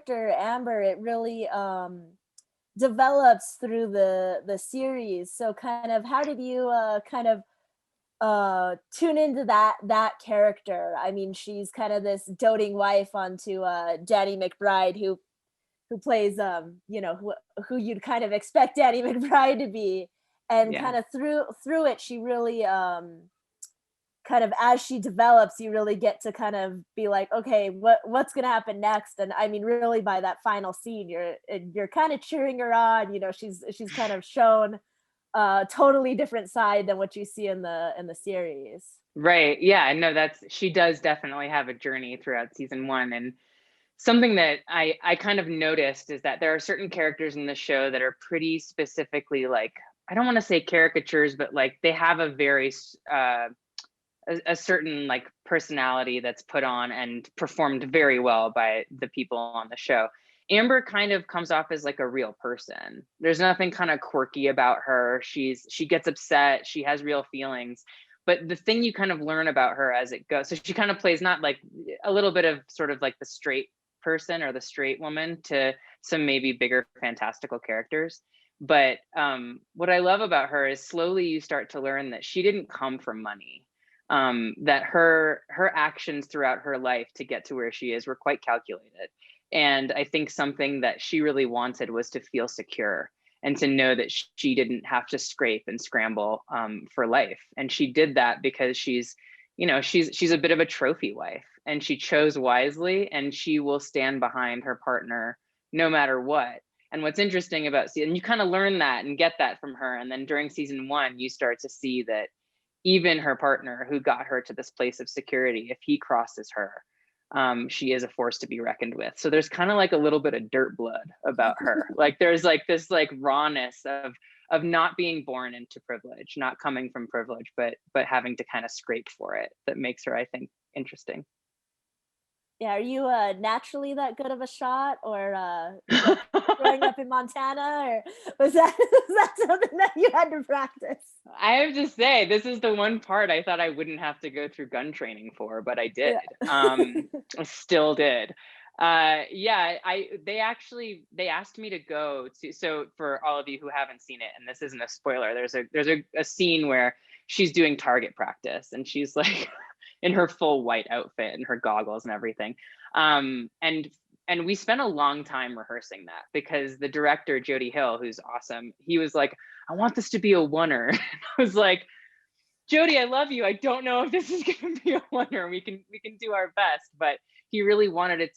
character Amber, it really develops through the series. So kind of how did you kind of tune into that character? I mean, she's kind of this doting wife onto Danny McBride, who plays you know, who you'd kind of expect Danny McBride to be. And Yeah. kind of through it, she really kind of, as she develops, you really get to kind of be like, okay, what's gonna happen next? And I mean, really, by that final scene, you're kind of cheering her on. You know, she's kind of shown a totally different side than what you see in the series. Right. Yeah. No, she does definitely have a journey throughout season one. And something that I kind of noticed is that there are certain characters in the show that are pretty specifically like, I don't want to say caricatures, but like they have a very a certain like personality that's put on and performed very well by the people on the show. Amber kind of comes off as like a real person. There's nothing kind of quirky about her. She gets upset, she has real feelings. But the thing you kind of learn about her as it goes, so she kind of plays not like a little bit of sort of like the straight person or the straight woman to some maybe bigger fantastical characters. But what I love about her is slowly you start to learn that she didn't come from money, that her actions throughout her life to get to where she is were quite calculated. And I think something that she really wanted was to feel secure and to know that she didn't have to scrape and scramble for life. And she did that because she's a bit of a trophy wife, and she chose wisely, and she will stand behind her partner no matter what. And what's interesting about and you kind of learn that and get that from her. And then during season one, you start to see that even her partner who got her to this place of security, if he crosses her, she is a force to be reckoned with. So there's kind of like a little bit of dirt blood about her. Like there's like this like rawness of not being born into privilege, not coming from privilege, but having to kind of scrape for it, that makes her, I think, interesting. Yeah, are you naturally that good of a shot, or like growing up in Montana, or was that was that something that you had to practice? I have to say, this is the one part I thought I wouldn't have to go through gun training for, but I did. Yeah. I still did. Yeah, they asked me to go to, so for all of you who haven't seen it, and this isn't a spoiler, there's a scene where she's doing target practice and she's like in her full white outfit and her goggles and everything. And we spent a long time rehearsing that because the director, Jody Hill, who's awesome, he was like, I want this to be a oneer. I was like, Jody, I love you. I don't know if this is going to be a oneer. We can do our best, but he really wanted it to